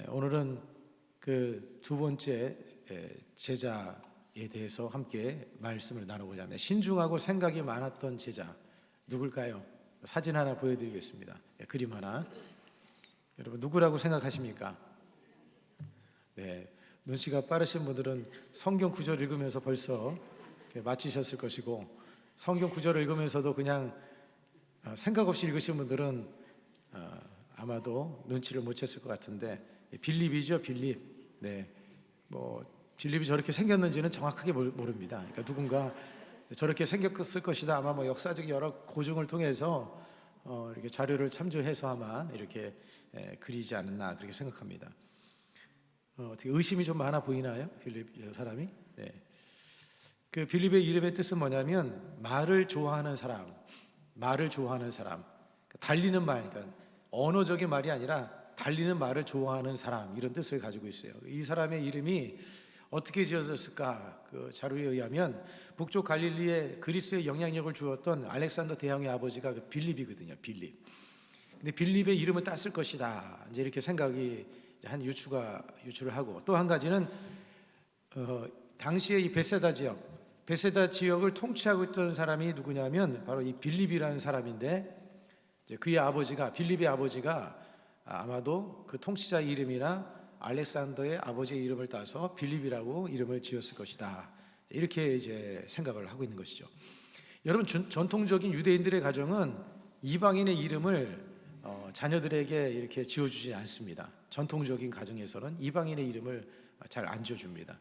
오늘은 그 두 번째 제자에 대해서 함께 말씀을 나누고자 합니다. 신중하고 생각이 많았던 제자 누굴까요? 사진 하나 보여드리겠습니다. 그림 하나. 여러분 누구라고 생각하십니까? 네, 눈치가 빠르신 분들은 성경 구절 읽으면서 벌써 맞히셨을 것이고, 성경 구절을 읽으면서도 그냥 생각 없이 읽으신 분들은 아마도 눈치를 못 챘을 것 같은데, 빌립이죠, 빌립. 네, 빌립이 저렇게 생겼는지는 정확하게 모릅니다. 그러니까 누군가 저렇게 생겼을 것이다. 아마 역사적 여러 고증을 통해서 이렇게 자료를 참조해서 아마 이렇게 그리지 않았나 그렇게 생각합니다. 어떻게 의심이 좀 많아 보이나요, 빌립 사람이? 네. 그 빌립의 이름의 뜻은 뭐냐면 말을 좋아하는 사람, 말을 좋아하는 사람. 달리는 말, 그러니까 언어적인 말이 아니라 달리는 말을 좋아하는 사람, 이런 뜻을 가지고 있어요. 이 사람의 이름이 어떻게 지어졌을까? 그 자료에 의하면 북쪽 갈릴리에 그리스의 영향력을 주었던 알렉산더 대왕의 아버지가 그 빌립이거든요. 빌립. 근데 빌립의 이름을 땄을 것이다, 이제 이렇게 생각이 한 유추를 하고, 또 한 가지는 당시에 이 베세다 지역을 통치하고 있던 사람이 누구냐면 바로 이 빌립이라는 사람인데, 이제 그의 아버지가, 빌립의 아버지가 아마도 그 통치자 이름이나 알렉산더의 아버지의 이름을 따서 빌립이라고 이름을 지었을 것이다, 이렇게 이제 생각을 하고 있는 것이죠. 여러분, 전통적인 유대인들의 가정은 이방인의 이름을 자녀들에게 이렇게 지어주지 않습니다. 전통적인 가정에서는 이방인의 이름을 잘 안 지어줍니다.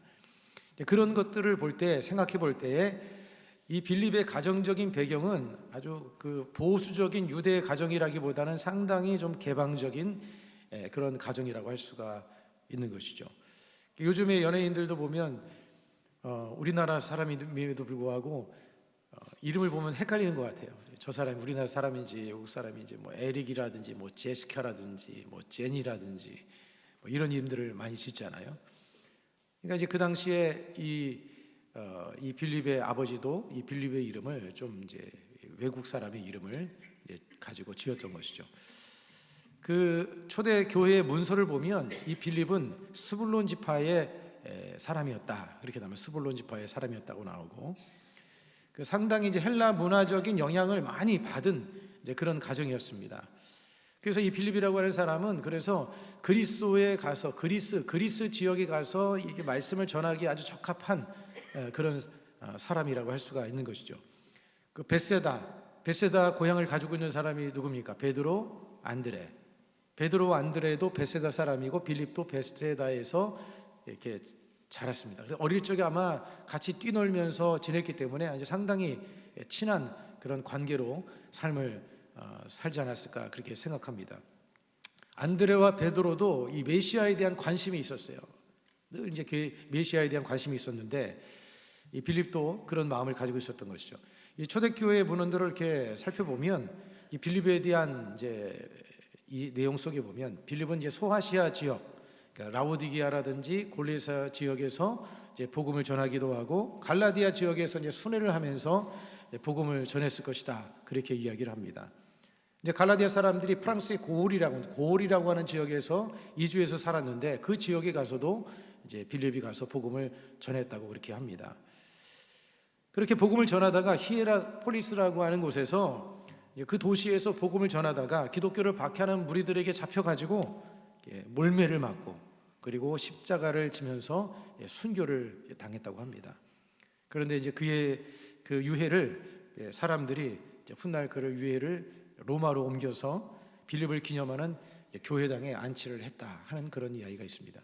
그런 것들을 볼 때, 생각해 볼 때에 이 빌립의 가정적인 배경은 아주 그 보수적인 유대 가정이라기보다는 상당히 좀 개방적인 그런 가정이라고 할 수가 있는 것이죠. 요즘에 연예인들도 보면 우리나라 사람임에도 불구하고 이름을 보면 헷갈리는 것 같아요. 저 사람이 우리나라 사람인지 외국 사람인지, 에릭이라든지 제시카라든지 제니라든지 이런 이름들을 많이 짓잖아요. 그러니까 이제 그 당시에 이 빌립의 아버지도 이 빌립의 이름을 좀 이제 외국 사람의 이름을 이제 가지고 지었던 것이죠. 그 초대 교회의 문서를 보면 이 빌립은 스불론 지파의 사람이었다, 그렇게 나오면 스불론 지파의 사람이었다고 나오고, 그 상당히 이제 헬라 문화적인 영향을 많이 받은 이제 그런 가정이었습니다. 그래서 이 빌립이라고 하는 사람은 그래서 그리스도에 가서 그리스 지역에 가서 이게 말씀을 전하기 아주 적합한 그런 사람이라고 할 수가 있는 것이죠. 그 베세다 고향을 가지고 있는 사람이 누굽니까? 베드로, 안드레도 베세다 사람이고 빌립도 베세다에서 이렇게 자랐습니다. 어릴 적에 아마 같이 뛰놀면서 지냈기 때문에 아주 상당히 친한 그런 관계로 삶을 살지 않았을까 그렇게 생각합니다. 안드레와 베드로도 이 메시아에 대한 관심이 있었어요. 늘 이제 그 메시아에 대한 관심이 있었는데, 이 빌립도 그런 마음을 가지고 있었던 것이죠. 이 초대교회 문헌들을 이렇게 살펴보면 이 빌립에 대한 이제 이 내용 속에 보면 빌립은 이제 소아시아 지역, 그러니까 라오디게아라든지 골리사 지역에서 이제 복음을 전하기도 하고, 갈라디아 지역에서 이제 순회를 하면서 복음을 전했을 것이다, 그렇게 이야기를 합니다. 이제 갈라디아 사람들이 프랑스의 고올이라고 하는 지역에서 이주해서 살았는데, 그 지역에 가서도 이제 빌립이 가서 복음을 전했다고 그렇게 합니다. 그렇게 복음을 전하다가 히에라폴리스라고 하는 곳에서, 그 도시에서 복음을 전하다가 기독교를 박해하는 무리들에게 잡혀가지고 몰매를 맞고, 그리고 십자가를 지면서 순교를 당했다고 합니다. 그런데 이제 그의 그 유해를 사람들이 훗날 그를 유해를 로마로 옮겨서 빌립을 기념하는 교회당에 안치를 했다 하는 그런 이야기가 있습니다.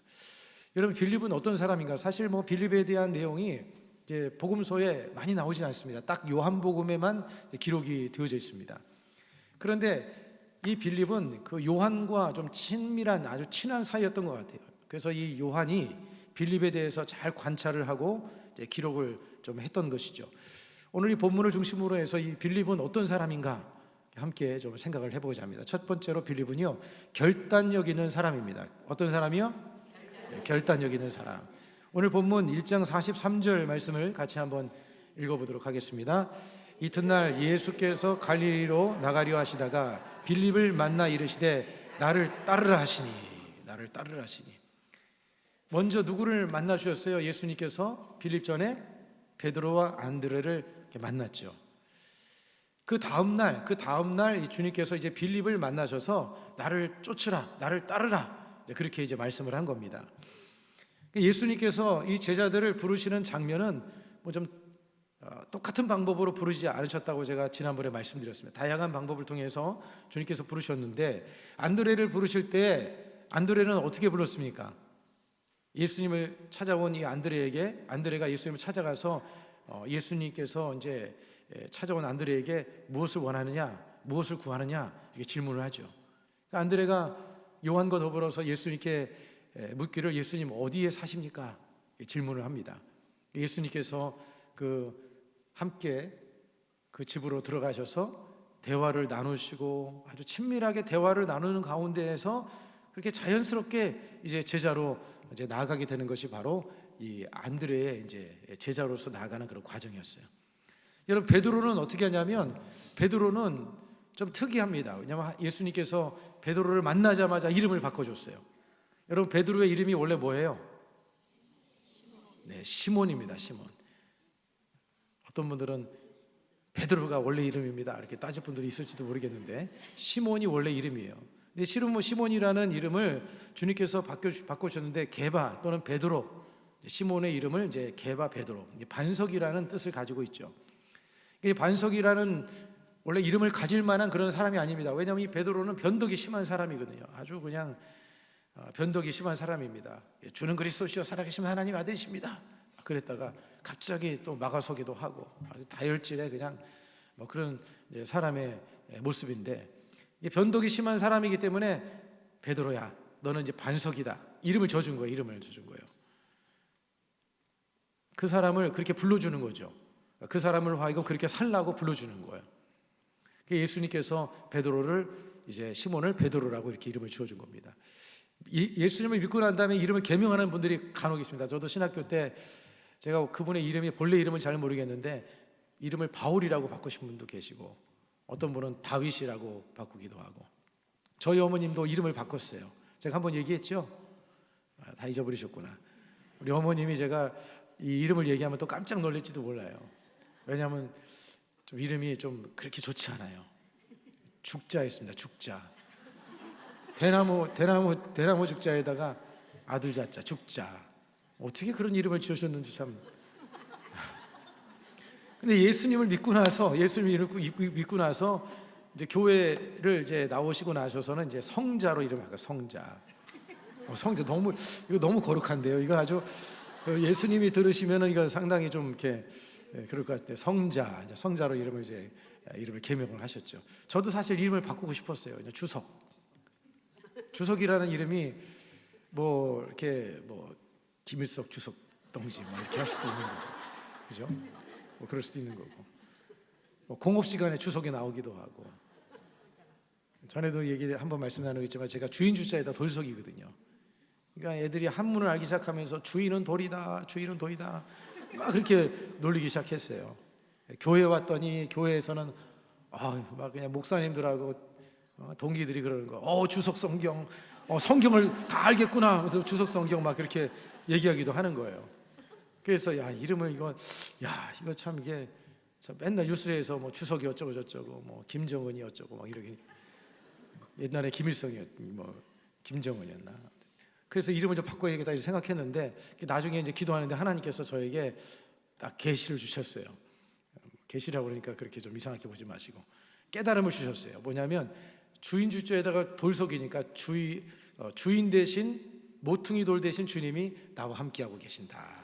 여러분, 빌립은 어떤 사람인가? 사실 빌립에 대한 내용이 이제 복음서에 많이 나오진 않습니다. 딱 요한복음에만 기록이 되어져 있습니다. 그런데 이 빌립은 그 요한과 좀 친밀한, 아주 친한 사이였던 것 같아요. 그래서 이 요한이 빌립에 대해서 잘 관찰을 하고 이제 기록을 좀 했던 것이죠. 오늘 이 본문을 중심으로 해서 이 빌립은 어떤 사람인가 함께 좀 생각을 해보고자 합니다. 첫 번째로 빌립은요, 결단력 있는 사람입니다. 어떤 사람이요? 결단력 있는 사람. 오늘 본문 1장 43절 말씀을 같이 한번 읽어보도록 하겠습니다. 이튿날 예수께서 갈릴리로 나가려 하시다가 빌립을 만나 이르시되 나를 따르라 하시니 나를 따르라 하시니. 먼저 누구를 만나 주셨어요? 예수님께서 빌립 전에 베드로와 안드레를 이렇게 만났죠. 그 다음 날 이 주님께서 이제 빌립을 만나셔서 나를 쫓으라, 나를 따르라, 그렇게 이제 말씀을 한 겁니다. 예수님께서 이 제자들을 부르시는 장면은 뭐 좀 똑같은 방법으로 부르지 않으셨다고 제가 지난번에 말씀드렸습니다. 다양한 방법을 통해서 주님께서 부르셨는데, 안드레를 부르실 때 안드레는 어떻게 불렀습니까? 예수님을 찾아온 이 안드레가 예수님을 찾아가서 예수님께서 이제 찾아온 안드레에게 무엇을 원하느냐, 무엇을 구하느냐, 이렇게 질문을 하죠. 그러니까 안드레가 요한과 더불어서 예수님께 묻기를 예수님 어디에 사십니까? 질문을 합니다. 예수님께서 함께 그 집으로 들어가셔서 대화를 나누시고 아주 친밀하게 대화를 나누는 가운데에서 그렇게 자연스럽게 이제 제자로 이제 나아가게 되는 것이 바로 이 안드레의 이제 제자로서 나아가는 그런 과정이었어요. 여러분, 베드로는 어떻게 하냐면, 베드로는 좀 특이합니다. 왜냐하면 예수님께서 베드로를 만나자마자 이름을 바꿔줬어요. 여러분, 베드로의 이름이 원래 뭐예요? 네, 시몬입니다. 시몬. 어떤 분들은 베드로가 원래 이름입니다 이렇게 따질 분들이 있을지도 모르겠는데, 시몬이 원래 이름이에요. 근데 시몬이라는 이름을 주님께서 바꿔주셨는데, 게바 또는 베드로, 시몬의 이름을 이제 게바 베드로, 반석이라는 뜻을 가지고 있죠. 이 반석이라는 원래 이름을 가질 만한 그런 사람이 아닙니다. 왜냐하면 이 베드로는 변덕이 심한 사람이거든요. 아주 그냥 변덕이 심한 사람입니다. 주는 그리스도시요 살아계신 하나님 아들이십니다. 그랬다가 갑자기 또 막아서기도 하고 아주 다혈질의 그냥 뭐 그런 사람의 모습인데, 변덕이 심한 사람이기 때문에 베드로야, 너는 이제 반석이다, 이름을 져준 거예요. 이름을 져준 거예요. 그 사람을 그렇게 불러주는 거죠. 그 사람을 하여금 그렇게 살라고 불러주는 거예요. 예수님께서 베드로를 이제 시몬을 베드로라고 이렇게 이름을 지어준 겁니다. 예수님을 믿고 난 다음에 이름을 개명하는 분들이 간혹 있습니다. 저도 신학교 때 제가 그분의 이름이 본래 이름은 잘 모르겠는데 이름을 바울이라고 바꾸신 분도 계시고, 어떤 분은 다윗이라고 바꾸기도 하고, 저희 어머님도 이름을 바꿨어요. 제가 한번 얘기했죠? 다 잊어버리셨구나. 우리 어머님이 제가 이 이름을 얘기하면 또 깜짝 놀랄지도 몰라요. 왜냐하면 좀 이름이 좀 그렇게 좋지 않아요. 죽자였습니다. 죽자. 대나무 죽자에다가 아들 자자, 죽자. 어떻게 그런 이름을 지으셨는지 참. 근데 예수님을 믿고 나서 이제 교회를 이제 나오시고 나셔서는 이제 성자로 이름을 바꿔요. 성자. 성자 이거 너무 거룩한데요. 이거 아주 예수님이 들으시면은 이거 상당히 좀 이렇게 그럴 것 같아요. 성자로 이름을 개명을 하셨죠. 저도 사실 이름을 바꾸고 싶었어요. 주석이라는 이름이 뭐 이렇게 뭐 김일석 주석 동지 뭐 이렇게 할 수도 있는 거고, 그죠? 뭐 그럴 수도 있는 거고, 뭐 공업 시간에 주석이 나오기도 하고. 전에도 한번 말씀 나누겠지만 제가 주인 주자에다 돌석이거든요. 그러니까 애들이 한문을 알기 시작하면서 주인은 돌이다, 주인은 돌이다, 막 그렇게 놀리기 시작했어요. 교회 왔더니 교회에서는 막 그냥 목사님들하고 동기들이 그러는 거, 주석 성경, 성경을 다 알겠구나. 그래서 주석 성경 막 그렇게 얘기하기도 하는 거예요. 그래서 이름을 이거 참 이게 맨날 뉴스에서 뭐 주석이 어쩌고 저쩌고, 뭐 김정은이 어쩌고 막 이렇게, 옛날에 김정은이었나. 그래서 이름을 좀 바꿔야겠다 이렇게 생각했는데, 나중에 이제 기도하는데 하나님께서 저에게 딱 계시를 주셨어요. 계시라고 그러니까 그렇게 좀 이상하게 보지 마시고 깨달음을 주셨어요. 뭐냐면 주인 주자에다가 돌석이니까 주인 대신 모퉁이 돌 대신 주님이 나와 함께하고 계신다.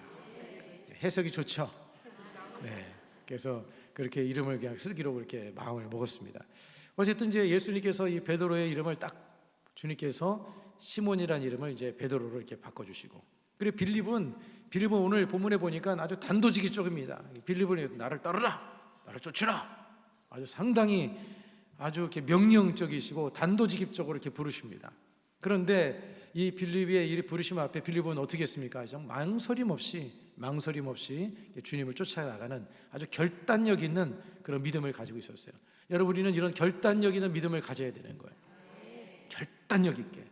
해석이 좋죠? 네. 그래서 그렇게 이름을 그냥 쓰기로 그렇게 마음을 먹었습니다. 어쨌든 이제 예수님께서 이 베드로의 이름을 딱 주님께서 시몬이라는 이름을 이제 베드로로 이렇게 바꿔주시고, 그리고 빌립은 오늘 본문에 보니까 아주 단도직입적입니다. 빌립은 나를 따르라, 나를 쫓으라, 아주 상당히 아주 이렇게 명령적이시고 단도직입적으로 이렇게 부르십니다. 그런데 이 빌립의 이 부르심 앞에 빌립은 어떻게 했습니까? 망설임 없이 주님을 쫓아나가는 아주 결단력 있는 그런 믿음을 가지고 있었어요. 여러분, 우리는 이런 결단력 있는 믿음을 가져야 되는 거예요. 결단력 있게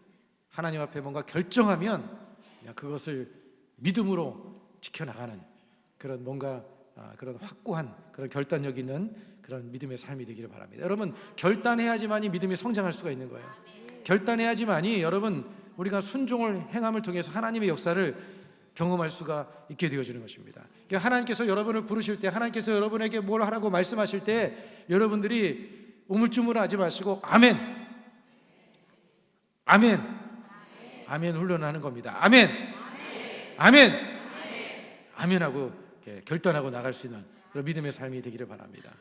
하나님 앞에 뭔가 결정하면 그냥 그것을 믿음으로 지켜나가는 그런 뭔가 그런 확고한 그런 결단력 있는 그런 믿음의 삶이 되기를 바랍니다. 여러분, 결단해야지만이 믿음이 성장할 수가 있는 거예요. 결단해야지만이 여러분 우리가 순종을 행함을 통해서 하나님의 역사를 경험할 수가 있게 되어지는 것입니다. 그러니까 하나님께서 여러분을 부르실 때, 하나님께서 여러분에게 뭘 하라고 말씀하실 때 여러분들이 우물쭈물하지 마시고 아멘, 아멘, 아멘 훈련하는 겁니다. 아멘, 아멘, 아멘하고 결단하고 나갈 수 있는 그런 믿음의 삶이 되기를 바랍니다.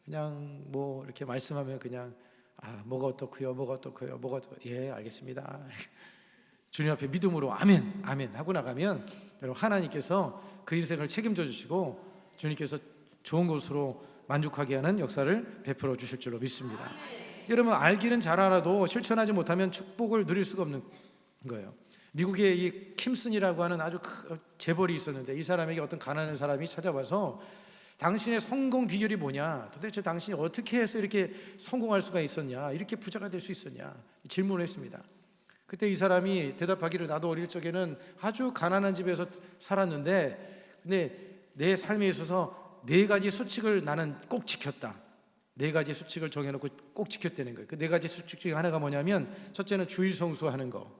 그냥 뭐 이렇게 말씀하면 그냥 뭐가 어떻고요, 뭐가 어떻고요, 뭐가 어떻고, 예, 알겠습니다. 주님 앞에 믿음으로 아멘, 아멘 하고 나가면 여러분 하나님께서 그 인생을 책임져 주시고 주님께서 좋은 곳으로 만족하게 하는 역사를 베풀어 주실 줄로 믿습니다. 여러분, 알기는 잘 알아도 실천하지 못하면 축복을 누릴 수가 없는 거예요. 미국에 이 킴슨이라고 하는 아주 재벌이 있었는데 이 사람에게 어떤 가난한 사람이 찾아와서 당신의 성공 비결이 뭐냐, 도대체 당신이 어떻게 해서 이렇게 성공할 수가 있었냐, 이렇게 부자가 될 수 있었냐 질문을 했습니다. 그때 이 사람이 대답하기를, 나도 어릴 적에는 아주 가난한 집에서 살았는데 근데 내 삶에 있어서 4가지 수칙을 나는 꼭 지켰다. 4가지 수칙을 정해놓고 꼭 지켰다는 거예요. 그 4가지 수칙 중에 하나가 뭐냐면, 첫째는 주일 성수하는 거.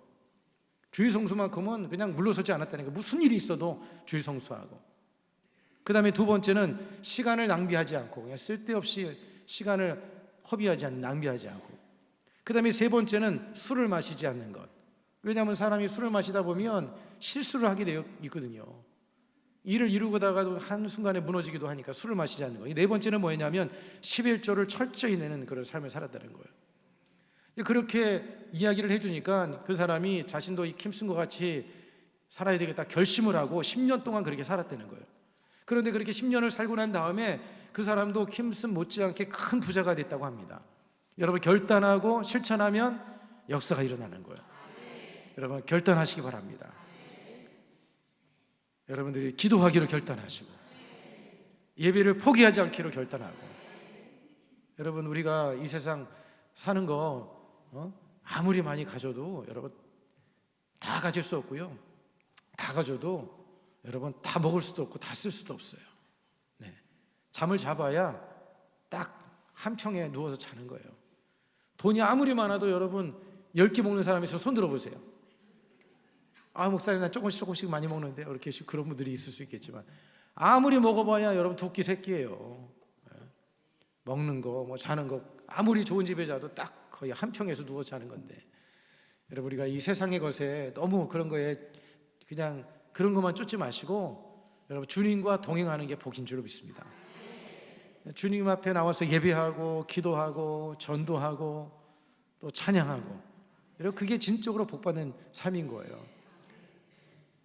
주일 성수만큼은 그냥 물러서지 않았다는 거예요. 무슨 일이 있어도 주일 성수하고. 그 다음에 2번째는 시간을 낭비하지 않고, 그냥 쓸데없이 시간을 허비하지 않는, 낭비하지 않고. 그 다음에 3번째는 술을 마시지 않는 것. 왜냐하면 사람이 술을 마시다 보면 실수를 하게 되어 있거든요. 일을 이루고다가도 한순간에 무너지기도 하니까 술을 마시지 않는 거예요. 4번째는 뭐였냐면 11조를 철저히 내는 그런 삶을 살았다는 거예요. 그렇게 이야기를 해주니까 그 사람이 자신도 이 킴슨과 같이 살아야 되겠다 결심을 하고 10년 동안 그렇게 살았다는 거예요. 그런데 그렇게 10년을 살고 난 다음에 그 사람도 킴슨 못지않게 큰 부자가 됐다고 합니다. 여러분, 결단하고 실천하면 역사가 일어나는 거예요. 여러분, 결단하시기 바랍니다. 여러분들이 기도하기로 결단하시고 예배를 포기하지 않기로 결단하고. 여러분, 우리가 이 세상 사는 거 아무리 많이 가져도 여러분 다 가질 수 없고요, 다 가져도 여러분 다 먹을 수도 없고 다 쓸 수도 없어요. 네. 잠을 잡아야 딱 한 평에 누워서 자는 거예요. 돈이 아무리 많아도 여러분 10끼 먹는 사람이 있으면 손 들어보세요. 목사님 나 조금씩 많이 먹는데, 이렇게 그런 분들이 있을 수 있겠지만 아무리 먹어봐야 여러분 2끼 3끼예요. 먹는 거, 뭐 자는 거 아무리 좋은 집에 자도 딱 거의 한 평에서 누워 자는 건데, 여러분 우리가 이 세상의 것에 너무 그런 거에 그냥 그런 것만 쫓지 마시고 여러분 주님과 동행하는 게 복인 줄로 믿습니다. 주님 앞에 나와서 예배하고 기도하고 전도하고 또 찬양하고, 여러분 그게 진적으로 복받는 삶인 거예요.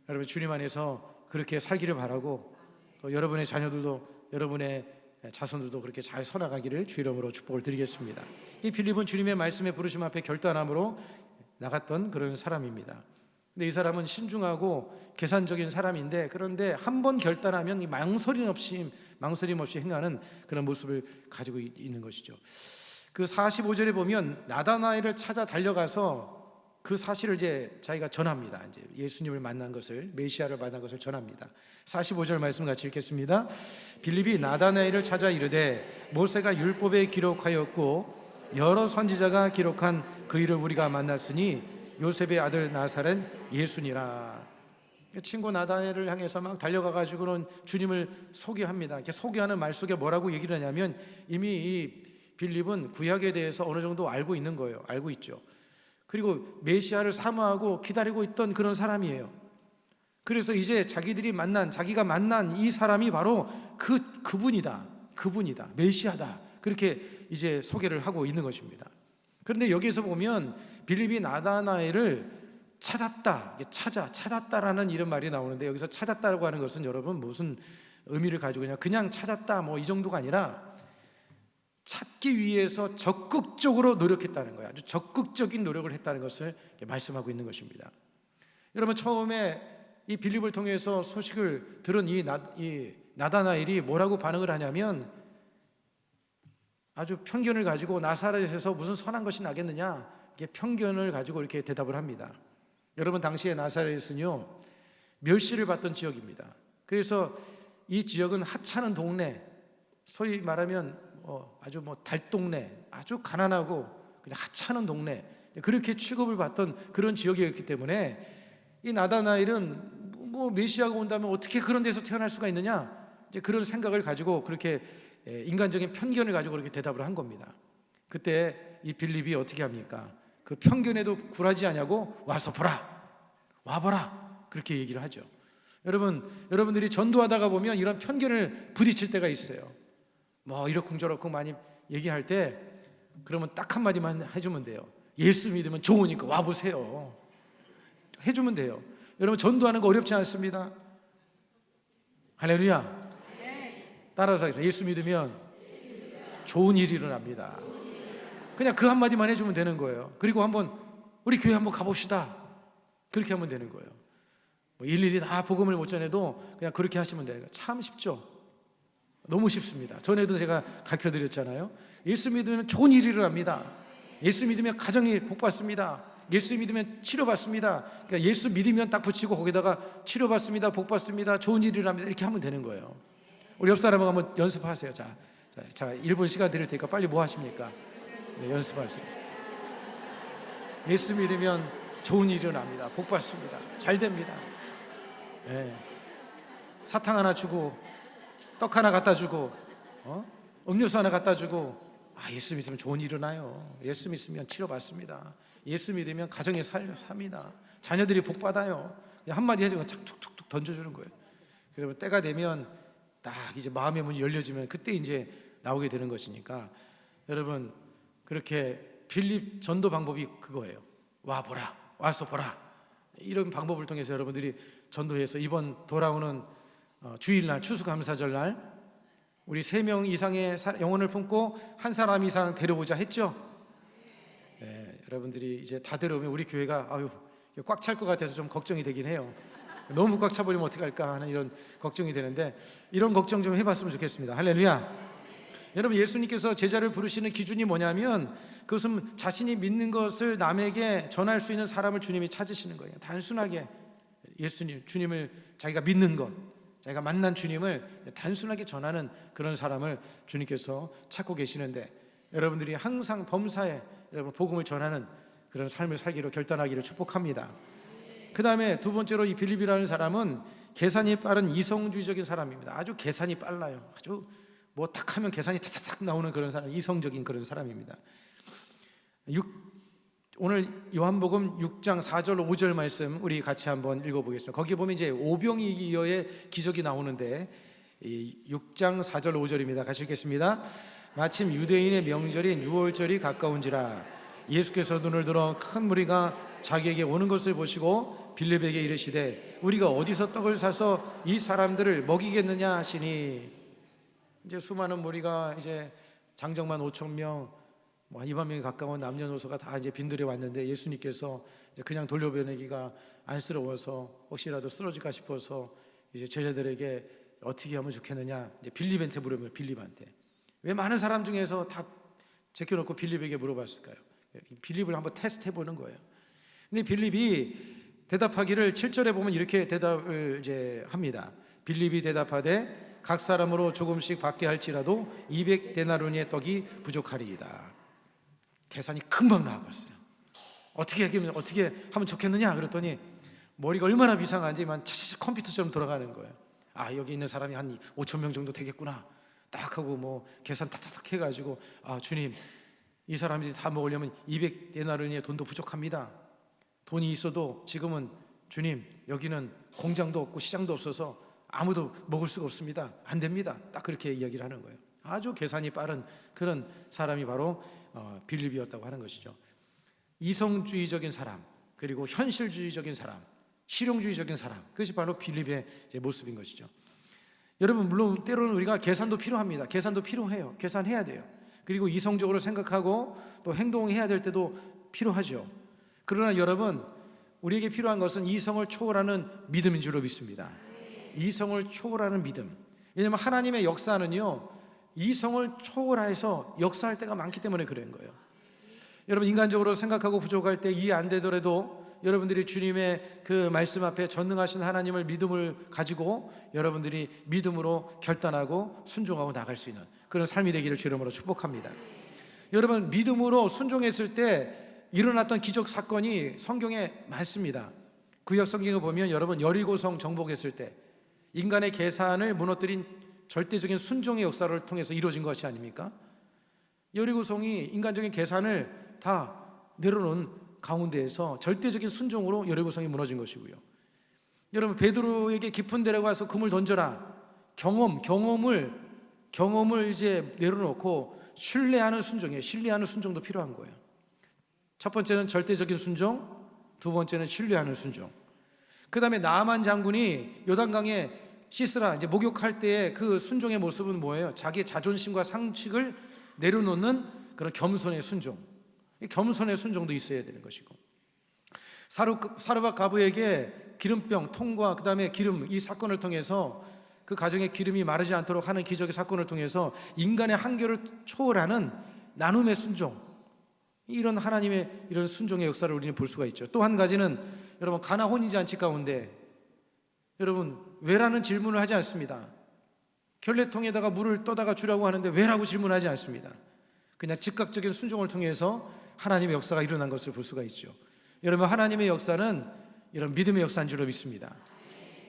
여러분 주님 안에서 그렇게 살기를 바라고, 또 여러분의 자녀들도 여러분의 자손들도 그렇게 잘 살아가기를 주 이름으로 축복을 드리겠습니다. 이 빌립은 주님의 말씀에 부르심 앞에 결단함으로 나갔던 그런 사람입니다. 근데 이 사람은 신중하고 계산적인 사람인데, 그런데 한 번 결단하면 망설임 없이 행하는 그런 모습을 가지고 있는 것이죠. 그 45절에 보면 나다나엘을 찾아 달려가서 그 사실을 이제 자기가 전합니다. 이제 예수님을 만난 것을, 메시아를 만난 것을 전합니다. 45절 말씀 같이 읽겠습니다. 빌립이 나다나엘을 찾아 이르되 모세가 율법에 기록하였고 여러 선지자가 기록한 그 일을 우리가 만났으니 요셉의 아들 나사렛 예수니라. 친구 나다나엘을 향해서 막 달려가가지고는 주님을 소개합니다. 이렇게 소개하는 말 속에 뭐라고 얘기를 하냐면, 이미 이 빌립은 구약에 대해서 어느 정도 알고 있는 거예요. 알고 있죠. 그리고 메시아를 사모하고 기다리고 있던 그런 사람이에요. 그래서 이제 자기가 만난 이 사람이 바로 그분이다, 메시아다, 그렇게 이제 소개를 하고 있는 것입니다. 그런데 여기에서 보면 빌립이 나다나엘을 찾았다라는 이런 말이 나오는데, 여기서 찾았다라고 하는 것은 여러분 무슨 의미를 가지고 그냥 찾았다 뭐 이 정도가 아니라 찾기 위해서 적극적으로 노력했다는 거예요. 아주 적극적인 노력을 했다는 것을 말씀하고 있는 것입니다. 여러분, 처음에 이 빌립을 통해서 소식을 들은 이 나다나엘이 뭐라고 반응을 하냐면, 아주 편견을 가지고 나사렛에서 무슨 선한 것이 나겠느냐, 편견을 가지고 이렇게 대답을 합니다. 여러분, 당시에 나사렛은요 멸시를 받던 지역입니다. 그래서 이 지역은 하찮은 동네, 소위 말하면 아주 달동네, 아주 가난하고 그냥 하찮은 동네, 그렇게 취급을 받던 그런 지역이었기 때문에 이 나다나엘은 메시아가 온다면 어떻게 그런 데서 태어날 수가 있느냐, 이제 그런 생각을 가지고 그렇게 인간적인 편견을 가지고 그렇게 대답을 한 겁니다. 그때 이 빌립이 어떻게 합니까? 그 편견에도 굴하지 않냐고 와서 보라, 와보라, 그렇게 얘기를 하죠. 여러분들이 전도하다가 보면 이런 편견을 부딪힐 때가 있어요. 이러쿵저러쿵 많이 얘기할 때 그러면 딱 한마디만 해주면 돼요. 예수 믿으면 좋으니까 와보세요. 해주면 돼요. 여러분, 전도하는 거 어렵지 않습니다. 할렐루야. 따라서 하겠습니다. 예수 믿으면 좋은 일이 일어납니다. 그냥 그 한마디만 해주면 되는 거예요. 그리고 우리 교회 한번 가봅시다, 그렇게 하면 되는 거예요. 일일이 다 복음을 못 전해도 그냥 그렇게 하시면 돼요. 참 쉽죠. 너무 쉽습니다. 전에도 제가 가르쳐드렸잖아요. 예수 믿으면 좋은 일이 일어납니다. 예수 믿으면 가정이 복받습니다. 예수 믿으면 치료받습니다. 그러니까 예수 믿으면 딱 붙이고 거기다가 치료받습니다, 복받습니다, 좋은 일이 일어납니다, 이렇게 하면 되는 거예요. 우리 옆 사람하고 한번 연습하세요. 자 1분 시간 드릴 테니까 빨리 뭐 하십니까? 네, 연습하세요. 예수 믿으면 좋은 일이 일어납니다, 복받습니다, 잘 됩니다. 네. 사탕 하나 주고 떡 하나 갖다 주고 음료수 하나 갖다 주고, 예수 믿으면 좋은 일이 일어나요. 예수 믿으면 치료받습니다. 예수 믿으면 가정에 삽니다. 자녀들이 복받아요. 한마디 해주고 착 툭툭툭 던져주는 거예요. 그리고 때가 되면 딱 이제 마음의 문이 열려지면 그때 이제 나오게 되는 것이니까, 여러분, 그렇게 빌립 전도 방법이 그거예요. 와보라, 와서 보라, 이런 방법을 통해서 여러분들이 전도해서 이번 돌아오는 주일날, 추수감사절날 우리 3명 이상의 영혼을 품고 한 사람 이상 데려오자 했죠. 네, 여러분들이 이제 다 데려오면 우리 교회가 꽉 찰 것 같아서 좀 걱정이 되긴 해요. 너무 꽉 차버리면 어떡할까 하는 이런 걱정이 되는데, 이런 걱정 좀 해봤으면 좋겠습니다. 할렐루야. 여러분, 예수님께서 제자를 부르시는 기준이 뭐냐면, 그것은 자신이 믿는 것을 남에게 전할 수 있는 사람을 주님이 찾으시는 거예요. 단순하게 주님을 자기가 믿는 것, 자기가 만난 주님을 단순하게 전하는 그런 사람을 주님께서 찾고 계시는데, 여러분들이 항상 범사에 여러분 복음을 전하는 그런 삶을 살기로 결단하기를 축복합니다. 그 다음에 두 번째로 이 빌립이라는 사람은 계산이 빠른 이성주의적인 사람입니다. 아주 계산이 빨라요. 아주 딱 하면 계산이 탁탁탁 나오는 그런 사람, 이성적인 그런 사람입니다. 오늘 요한복음 6장 4절 5절 말씀 우리 같이 한번 읽어보겠습니다. 거기에 보면 이제 오병이어의 기적이 나오는데, 6장 4절 5절입니다. 같이 읽겠습니다. 마침 유대인의 명절인 유월절이 가까운지라 예수께서 눈을 들어 큰 무리가 자기에게 오는 것을 보시고 빌립에게 이르시되 우리가 어디서 떡을 사서 이 사람들을 먹이겠느냐 하시니, 이제 수많은 무리가 이제 장정만 5,000명, 2만 명에 가까운 남녀노소가 다 이제 빈들에 왔는데, 예수님께서 이제 그냥 돌려보내기가 안쓰러워서 혹시라도 쓰러질까 싶어서 이제 제자들에게 어떻게 하면 좋겠느냐, 이제 빌립한테 물으면, 빌립한테 왜 많은 사람 중에서 다 제껴놓고 빌립에게 물어봤을까요? 빌립을 한번 테스트해 보는 거예요. 근데 빌립이 대답하기를 7절에 보면 이렇게 대답을 이제 합니다. 빌립이 대답하되 각 사람으로 조금씩 받게 할지라도 200데나리온의 떡이 부족하리이다. 계산이 금방 나와버렸어요. 어떻게 하면 좋겠느냐 그랬더니 머리가 얼마나 비상한지만 차차차 컴퓨터처럼 돌아가는 거예요. 여기 있는 사람이 한 5,000명 정도 되겠구나 딱 하고 계산 탁탁탁 해가지고, 주님, 이 사람들이 다 먹으려면 200데나리온의 돈도 부족합니다. 돈이 있어도 지금은 주님, 여기는 공장도 없고 시장도 없어서 아무도 먹을 수가 없습니다. 안 됩니다. 딱 그렇게 이야기를 하는 거예요. 아주 계산이 빠른 그런 사람이 바로 빌립이었다고 하는 것이죠. 이성주의적인 사람, 그리고 현실주의적인 사람, 실용주의적인 사람, 그것이 바로 빌립의 모습인 것이죠. 여러분, 물론 때로는 우리가 계산도 필요합니다. 계산도 필요해요. 계산해야 돼요. 그리고 이성적으로 생각하고 또 행동해야 될 때도 필요하죠. 그러나 여러분, 우리에게 필요한 것은 이성을 초월하는 믿음인 줄로 믿습니다. 이성을 초월하는 믿음. 왜냐하면 하나님의 역사는요, 이성을 초월해서 역사할 때가 많기 때문에 그런 거예요. 여러분, 인간적으로 생각하고 부족할 때 이해 안 되더라도 여러분들이 주님의 그 말씀 앞에 전능하신 하나님을 믿음을 가지고 여러분들이 믿음으로 결단하고 순종하고 나갈 수 있는 그런 삶이 되기를 주 이름으로 축복합니다. 여러분, 믿음으로 순종했을 때 일어났던 기적 사건이 성경에 많습니다. 구약 성경을 보면 여러분, 여리고성 정복했을 때 인간의 계산을 무너뜨린 절대적인 순종의 역사를 통해서 이루어진 것이 아닙니까? 여리고성이 인간적인 계산을 다 내려놓은 가운데에서 절대적인 순종으로 여리고성이 무너진 것이고요. 여러분, 베드로에게 깊은 데로 가서 금을 던져라. 경험을 이제 내려놓고 신뢰하는 순종이에요. 신뢰하는 순종도 필요한 거예요. 첫 번째는 절대적인 순종, 두 번째는 신뢰하는 순종. 그 다음에 나아만 장군이 요단강에 시스라 이제 목욕할 때의 그 순종의 모습은 뭐예요? 자기의 자존심과 상식을 내려놓는 그런 겸손의 순종. 이 겸손의 순종도 있어야 되는 것이고, 사르밧 과부에게 기름병 통과 그 다음에 기름, 이 사건을 통해서 그 가정의 기름이 마르지 않도록 하는 기적의 사건을 통해서 인간의 한계를 초월하는 나눔의 순종, 이런 하나님의 이런 순종의 역사를 우리는 볼 수가 있죠. 또 한 가지는 여러분, 가나 혼인잔치 가운데 여러분, 왜라는 질문을 하지 않습니다. 결례통에다가 물을 떠다가 주라고 하는데 왜라고 질문하지 않습니다. 그냥 즉각적인 순종을 통해서 하나님의 역사가 일어난 것을 볼 수가 있죠. 여러분, 하나님의 역사는 이런 믿음의 역사인 줄로 믿습니다.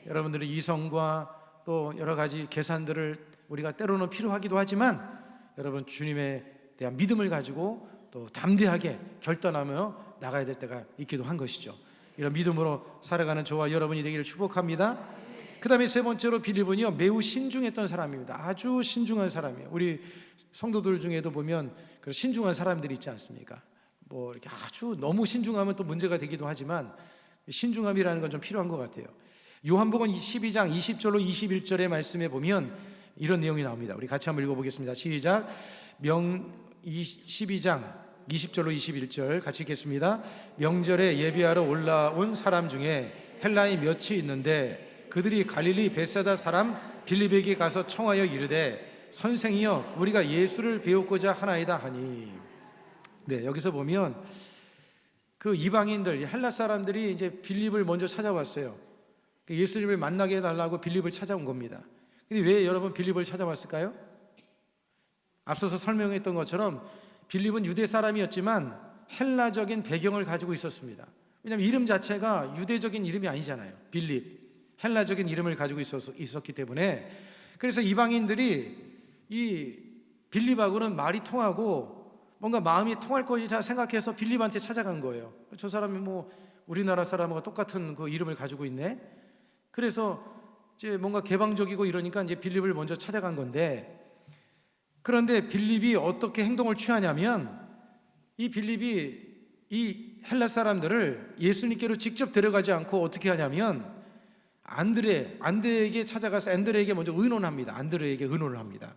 여러분들의 이성과 또 여러 가지 계산들을 우리가 때로는 필요하기도 하지만 여러분, 주님에 대한 믿음을 가지고 또 담대하게 결단하며 나가야 될 때가 있기도 한 것이죠. 이런 믿음으로 살아가는 저와 여러분이 되기를 축복합니다. 그 다음에 세 번째로 빌립은요, 매우 신중했던 사람입니다. 아주 신중한 사람이에요. 우리 성도들 중에도 보면 그 신중한 사람들이 있지 않습니까? 뭐 이렇게 아주 너무 신중하면 또 문제가 되기도 하지만 신중함이라는 건 좀 필요한 것 같아요. 요한복음 12장 20절로 21절의 말씀에 보면 이런 내용이 나옵니다. 우리 같이 한번 읽어보겠습니다. 시작. 12장 20절로 21절 같이 읽겠습니다. 명절에 예배하러 올라온 사람 중에 헬라인 몇이 있는데 그들이 갈릴리 벳사다 사람 빌립에게 가서 청하여 이르되 선생이여 우리가 예수를 배우고자 하나이다 하니. 네, 여기서 보면 그 이방인들, 헬라 사람들이 이제 빌립을 먼저 찾아왔어요. 예수님을 만나게 해달라고 빌립을 찾아온 겁니다. 근데 왜 여러분 빌립을 찾아왔을까요? 앞서서 설명했던 것처럼 빌립은 유대 사람이었지만 헬라적인 배경을 가지고 있었습니다. 왜냐하면 이름 자체가 유대적인 이름이 아니잖아요. 빌립, 헬라적인 이름을 가지고 있었기 때문에. 그래서 이방인들이 이 빌립하고는 말이 통하고 뭔가 마음이 통할 것이다 생각해서 빌립한테 찾아간 거예요. 저 사람이 뭐 우리나라 사람하고 똑같은 그 이름을 가지고 있네. 그래서 이제 뭔가 개방적이고 이러니까 이제 빌립을 먼저 찾아간 건데, 그런데 빌립이 어떻게 행동을 취하냐면 이 빌립이 이 헬라 사람들을 예수님께로 직접 데려가지 않고 어떻게 하냐면 안드레에게 찾아가서 안드레에게 먼저 의논합니다. 안드레에게 의논을 합니다.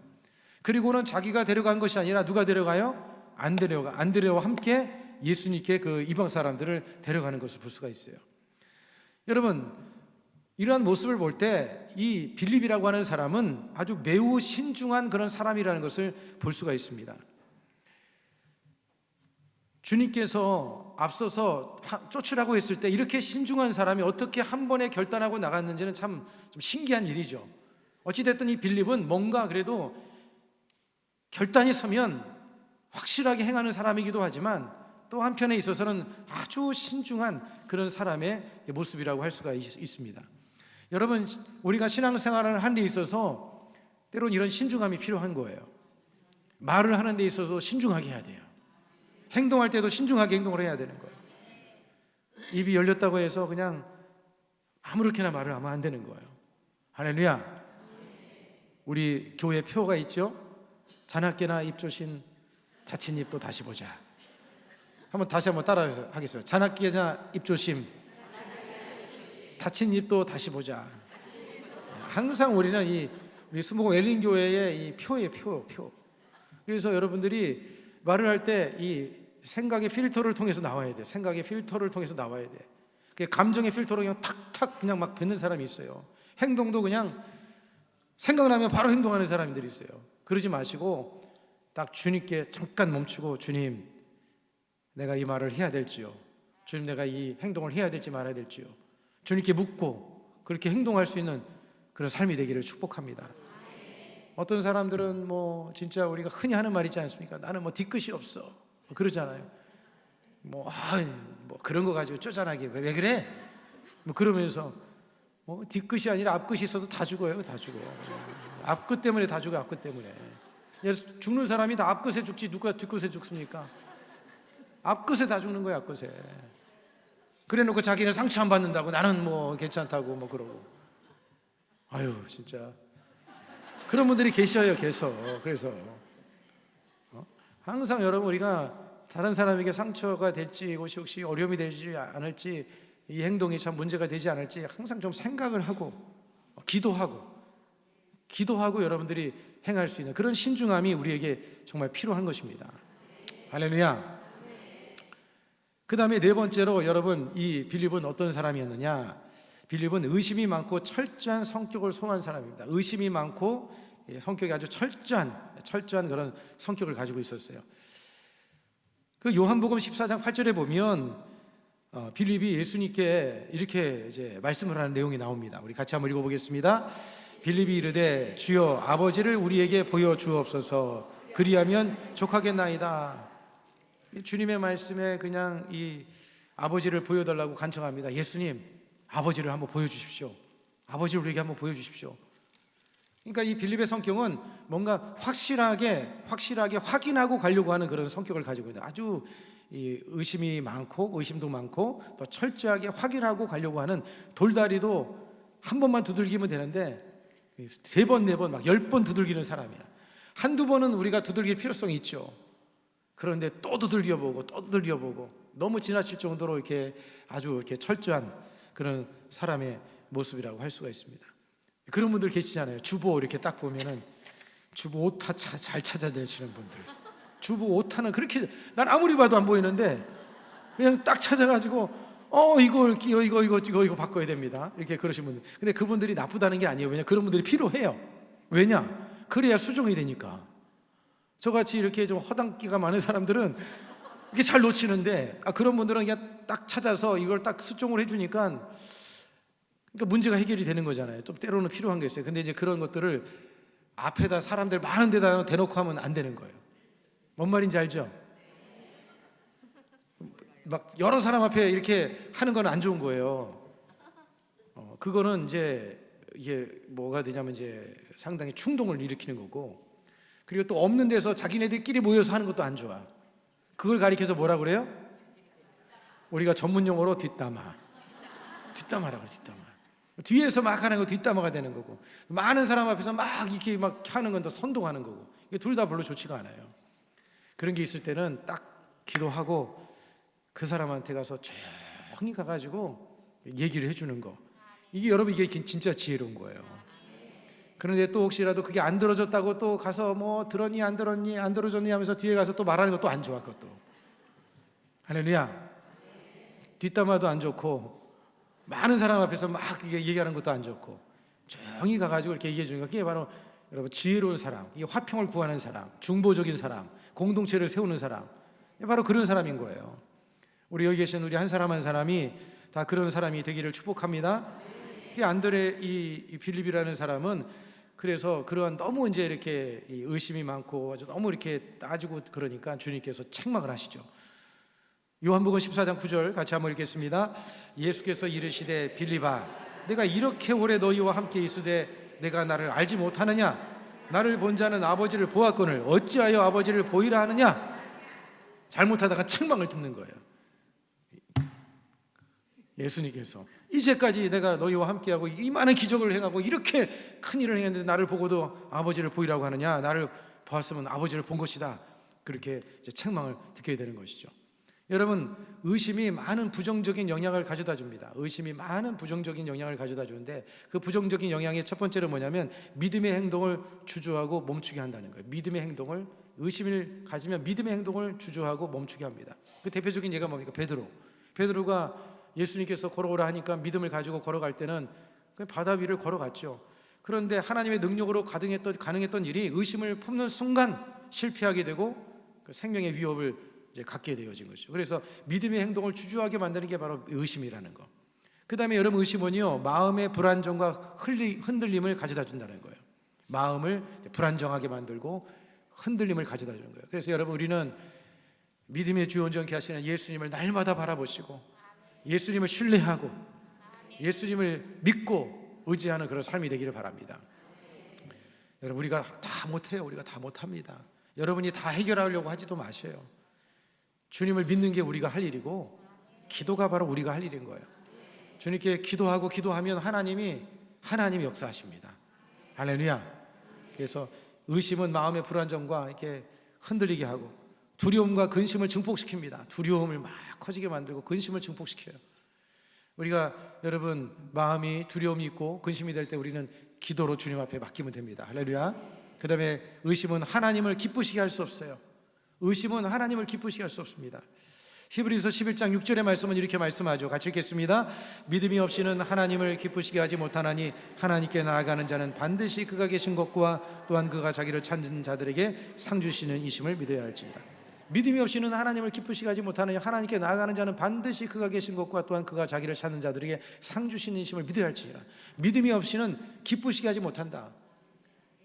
그리고는 자기가 데려간 것이 아니라 누가 데려가요? 안드레와 함께 예수님께 그 이방 사람들을 데려가는 것을 볼 수가 있어요. 여러분, 이러한 모습을 볼 때 이 빌립이라고 하는 사람은 아주 매우 신중한 그런 사람이라는 것을 볼 수가 있습니다. 주님께서 앞서서 쫓으라고 했을 때 이렇게 신중한 사람이 어떻게 한 번에 결단하고 나갔는지는 참 좀 신기한 일이죠. 어찌됐든 이 빌립은 뭔가 그래도 결단이 서면 확실하게 행하는 사람이기도 하지만 또 한편에 있어서는 아주 신중한 그런 사람의 모습이라고 할 수가 있습니다. 여러분, 우리가 신앙생활을 하는 데 있어서 때로는 이런 신중함이 필요한 거예요. 말을 하는 데 있어서 신중하게 해야 돼요. 행동할 때도 신중하게 행동을 해야 되는 거예요. 입이 열렸다고 해서 그냥 아무렇게나 말을 하면 안 되는 거예요. 할렐루야. 우리 교회 표가 있죠? 자나깨나 입 조심, 다친 입도 다시 보자. 다시 한번 따라 하겠어요. 자나깨나 입 조심, 다친 입도 다시 보자. 항상 우리는 우리 수목원 엘린교회의 이 표예요, 표. 그래서 여러분들이 말을 할 때 이 생각의 필터를 통해서 나와야 돼. 생각의 필터를 통해서 나와야 돼. 감정의 필터로 그냥 탁탁 그냥 막 뱉는 사람이 있어요. 행동도 그냥 생각나면 바로 행동하는 사람들이 있어요. 그러지 마시고 딱 주님께 잠깐 멈추고, 주님, 내가 이 말을 해야 될지요? 주님, 내가 이 행동을 해야 될지 말아야 될지요? 주님께 묻고 그렇게 행동할 수 있는 그런 삶이 되기를 축복합니다. 어떤 사람들은 뭐 진짜 우리가 흔히 하는 말이지 않습니까? 나는 뭐 뒤끝이 없어, 그러잖아요. 뭐 그런 거 가지고 쪼잔하게 왜 그래? 뭐 그러면서 뭐 뒤끝이 아니라 앞끝이 있어도 다 죽어요. 다 죽어. 앞끝 때문에 다 죽어. 앞끝 때문에. 죽는 사람이 다 앞끝에 죽지 누가 뒷끝에 죽습니까? 앞끝에 다 죽는 거야. 앞끝에. 그래 놓고 자기는 상처 안 받는다고, 나는 뭐 괜찮다고 뭐 그러고. 아유 진짜 그런 분들이 계셔요. 계속. 그래서 항상 여러분, 우리가 다른 사람에게 상처가 될지, 이것이 혹시 어려움이 되지 않을지, 이 행동이 참 문제가 되지 않을지 항상 좀 생각을 하고 기도하고 여러분들이 행할 수 있는 그런 신중함이 우리에게 정말 필요한 것입니다. 할렐루야. 그 다음에 네 번째로, 여러분, 이 빌립은 어떤 사람이었느냐? 빌립은 의심이 많고 철저한 성격을 소화한 사람입니다. 의심이 많고 성격이 아주 철저한 그런 성격을 가지고 있었어요. 그 요한복음 14장 8절에 보면 빌립이 예수님께 이렇게 이제 말씀을 하는 내용이 나옵니다. 우리 같이 한번 읽어보겠습니다. 빌립이 이르되 주여 아버지를 우리에게 보여 주옵소서, 그리하면 족하겠나이다. 주님의 말씀에 그냥 이 아버지를 보여달라고 간청합니다. 예수님, 아버지를 한번 보여주십시오. 아버지를 우리에게 한번 보여주십시오. 그러니까 이 빌립의 성격은 뭔가 확실하게 확인하고 가려고 하는 그런 성격을 가지고 있는, 아주 이 의심이 많고 의심도 많고 또 철저하게 확인하고 가려고 하는, 돌다리도 한 번만 두들기면 되는데 3번, 4번, 막 10번 두들기는 사람이야. 한두 번은 우리가 두들길 필요성이 있죠. 그런데 또 두들겨보고 너무 지나칠 정도로 이렇게 아주 이렇게 철저한 그런 사람의 모습이라고 할 수가 있습니다. 그런 분들 계시잖아요. 주보 이렇게 딱 보면은 주보 오타 잘 찾아내시는 분들. 주보 오타는 그렇게, 난 아무리 봐도 안 보이는데 그냥 딱 찾아가지고 이거 바꿔야 됩니다, 이렇게 그러신 분들. 근데 그분들이 나쁘다는 게 아니에요. 왜냐, 그런 분들이 필요해요. 왜냐, 그래야 수정이 되니까. 저같이 이렇게 좀 허당기가 많은 사람들은 이렇게 잘 놓치는데, 그런 분들은 그냥 딱 찾아서 이걸 딱 수정을 해주니까, 그러니까 문제가 해결이 되는 거잖아요. 좀 때로는 필요한 게 있어요. 근데 이제 그런 것들을 앞에다 사람들 많은 데다 대놓고 하면 안 되는 거예요. 뭔 말인지 알죠? 막 여러 사람 앞에 이렇게 하는 건 안 좋은 거예요. 그거는 이제 이게 뭐가 되냐면 이제 상당히 충동을 일으키는 거고, 그리고 또 없는 데서 자기네들끼리 모여서 하는 것도 안 좋아. 그걸 가리켜서 뭐라 그래요? 우리가 전문 용어로 뒷담화라고 그래요. 뒷담화. 뒤에서 막 하는 거 뒷담화가 되는 거고, 많은 사람 앞에서 막 이렇게 막 하는 건 더 선동하는 거고, 이게 둘 다 별로 좋지가 않아요. 그런 게 있을 때는 딱 기도하고 그 사람한테 가서 조용히 가가지고 얘기를 해주는 거, 이게 여러분, 이게 진짜 지혜로운 거예요. 그런데 또 혹시라도 그게 안 들어졌다고 또 가서 뭐 들었니 안 들어졌니 하면서 뒤에 가서 또 말하는 것도 안 좋아. 그것도. 할렐루야. 뒷담화도 안 좋고, 많은 사람 앞에서 막 얘기하는 것도 안 좋고, 조용히 가가지고 이렇게 얘기해 주는 거, 그게 바로 여러분 지혜로운 사람, 이게 화평을 구하는 사람, 중보적인 사람, 공동체를 세우는 사람, 바로 그런 사람인 거예요. 우리 여기 계신 우리 한 사람 한 사람이 다 그런 사람이 되기를 축복합니다. 이 안드레, 이 빌립이라는 사람은 그래서 그러한 너무 이제 이렇게 의심이 많고 아주 너무 이렇게 따지고 그러니까 주님께서 책망을 하시죠. 요한복음 14장 9절 같이 한번 읽겠습니다. 예수께서 이르시되 빌립아, 내가 이렇게 오래 너희와 함께 있으되 내가 나를 알지 못하느냐? 나를 본 자는 아버지를 보았거늘 어찌하여 아버지를 보이라 하느냐? 잘못하다가 책망을 듣는 거예요. 예수님께서 이제까지 내가 너희와 함께하고 이 많은 기적을 행하고 이렇게 큰 일을 행했는데 나를 보고도 아버지를 보이라고 하느냐? 나를 보았으면 아버지를 본 것이다. 그렇게 이제 책망을 듣게 되는 것이죠. 여러분, 의심이 많은 부정적인 영향을 가져다 줍니다. 의심이 많은 부정적인 영향을 가져다 주는데, 그 부정적인 영향의 첫 번째는 뭐냐면 믿음의 행동을 주저하고 멈추게 한다는 거예요. 믿음의 행동을, 의심을 가지면 믿음의 행동을 주저하고 멈추게 합니다. 그 대표적인 예가 뭡니까? 베드로가 예수님께서 걸어오라 하니까 믿음을 가지고 걸어갈 때는 그 바다 위를 걸어갔죠. 그런데 하나님의 능력으로 가능했던 일이 의심을 품는 순간 실패하게 되고 그 생명의 위협을 이제 갖게 되어진 것이죠. 그래서 믿음의 행동을 주저하게 만드는 게 바로 의심이라는 거. 그 다음에 여러분, 의심은요, 마음의 불안정과 흔들림을 가져다 준다는 거예요. 마음을 불안정하게 만들고 흔들림을 가져다 주는 거예요. 그래서 여러분, 우리는 믿음의 주 온전케 하시는 예수님을 날마다 바라보시고 예수님을 신뢰하고 예수님을 믿고 의지하는 그런 삶이 되기를 바랍니다. 여러분, 우리가 다 못해요. 우리가 다 못합니다. 여러분이 다 해결하려고 하지도 마세요. 주님을 믿는 게 우리가 할 일이고 기도가 바로 우리가 할 일인 거예요. 주님께 기도하면 하나님이 역사하십니다. 할렐루야. 그래서 의심은 마음의 불안정과 이렇게 흔들리게 하고 두려움과 근심을 증폭시킵니다. 두려움을 막 커지게 만들고 근심을 증폭시켜요. 우리가 여러분, 마음이 두려움이 있고 근심이 될 때 우리는 기도로 주님 앞에 맡기면 됩니다. 할렐루야. 그 다음에 의심은 하나님을 기쁘시게 할 수 없어요. 의심은 하나님을 기쁘시게 할 수 없습니다. 히브리서 11장 6절의 말씀은 이렇게 말씀하죠. 같이 읽겠습니다. 믿음이 없이는 하나님을 기쁘시게 하지 못하나니 하나님께 나아가는 자는 반드시 그가 계신 것과 또한 그가 자기를 찾는 자들에게 상 주시는 이심을 믿어야 할지니라. 믿음이 없이는 하나님을 기쁘시게 하지 못하느니 하나님께 나아가는 자는 반드시 그가 계신 것과 또한 그가 자기를 찾는 자들에게 상 주시는 이심을 믿어야 할지니라. 믿음이 없이는 기쁘시게 하지 못한다.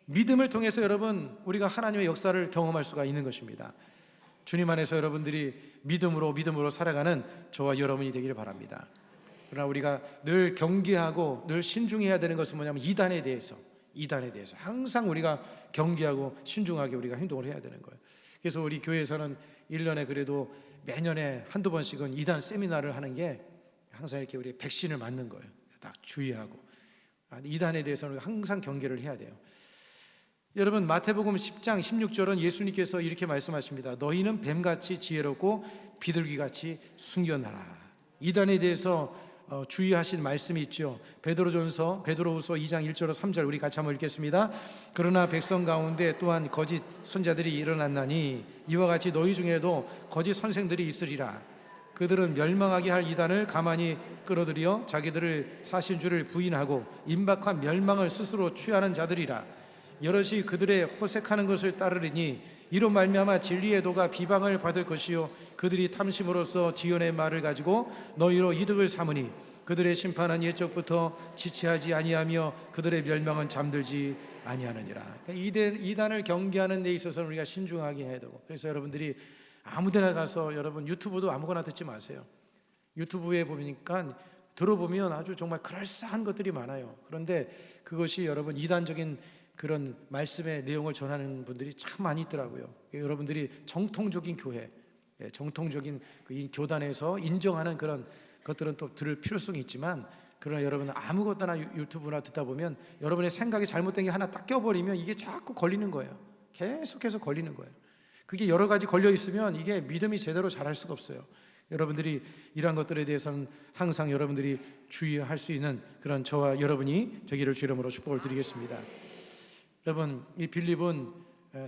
믿음을 통해서 여러분, 우리가 하나님의 역사를 경험할 수가 있는 것입니다. 주님 안에서 여러분들이 믿음으로 살아가는 저와 여러분이 되기를 바랍니다. 그러나 우리가 늘 경계하고 늘 신중해야 되는 것은 뭐냐면 이단에 대해서 항상 우리가 경계하고 신중하게 우리가 행동을 해야 되는 거예요. 그래서 우리 교회에서는 1년에 그래도 매년에 한두 번씩은 이단 세미나를 하는 게 항상 이렇게 우리 백신을 맞는 거예요. 딱 주의하고 이단에 대해서는 항상 경계를 해야 돼요. 여러분, 마태복음 10장 16절은 예수님께서 이렇게 말씀하십니다. 너희는 뱀같이 지혜롭고 비둘기같이 순결하라. 이단에 대해서 주의하신 말씀이 있죠. 베드로후서 2장 1절로 3절 우리 같이 한번 읽겠습니다. 그러나 백성 가운데 또한 거짓 선자들이 일어났나니 이와 같이 너희 중에도 거짓 선생들이 있으리라. 그들은 멸망하게 할 이단을 가만히 끌어들여 자기들을 사신 줄을 부인하고 임박한 멸망을 스스로 취하는 자들이라. 여럿이 그들의 호색하는 것을 따르리니 이로 말미암아 진리의 도가 비방을 받을 것이요 그들이 탐심으로써 지연의 말을 가지고 너희로 이득을 삼으니 그들의 심판은 옛적부터 지체하지 아니하며 그들의 멸망은 잠들지 아니하느니라. 이단을 경계하는 데 있어서는 우리가 신중하게 해야 되고, 그래서 여러분들이 아무데나 가서 여러분 유튜브도 아무거나 듣지 마세요. 유튜브에 보니까 들어보면 아주 정말 그럴싸한 것들이 많아요. 그런데 그것이 여러분 이단적인 그런 말씀의 내용을 전하는 분들이 참 많이 있더라고요. 여러분들이 정통적인 교회, 정통적인 이 교단에서 인정하는 그런 것들은 또 들을 필요성이 있지만, 그러나 여러분 아무것도나 유튜브나 듣다 보면 여러분의 생각이 잘못된 게 하나 딱 껴버리면 이게 자꾸 걸리는 거예요. 계속해서 걸리는 거예요. 그게 여러 가지 걸려 있으면 이게 믿음이 제대로 자랄 수가 없어요. 여러분들이 이러한 것들에 대해서는 항상 여러분들이 주의할 수 있는 그런 저와 여러분이 되기를 주 이름으로 축복을 드리겠습니다. 여러분, 이 빌립은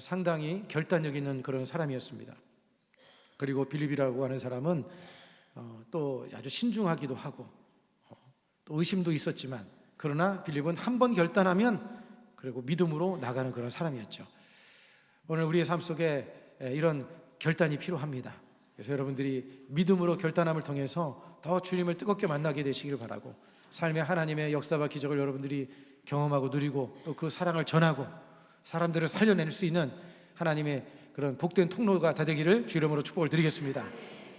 상당히 결단력 있는 그런 사람이었습니다. 그리고 빌립이라고 하는 사람은 또 아주 신중하기도 하고 또 의심도 있었지만, 그러나 빌립은 한 번 결단하면 그리고 믿음으로 나가는 그런 사람이었죠. 오늘 우리의 삶 속에 이런 결단이 필요합니다. 그래서 여러분들이 믿음으로 결단함을 통해서 더 주님을 뜨겁게 만나게 되시기를 바라고, 삶의 하나님의 역사와 기적을 여러분들이 경험하고 누리고 또 그 사랑을 전하고 사람들을 살려낼 수 있는 하나님의 그런 복된 통로가 다 되기를 주 이름으로 축복을 드리겠습니다.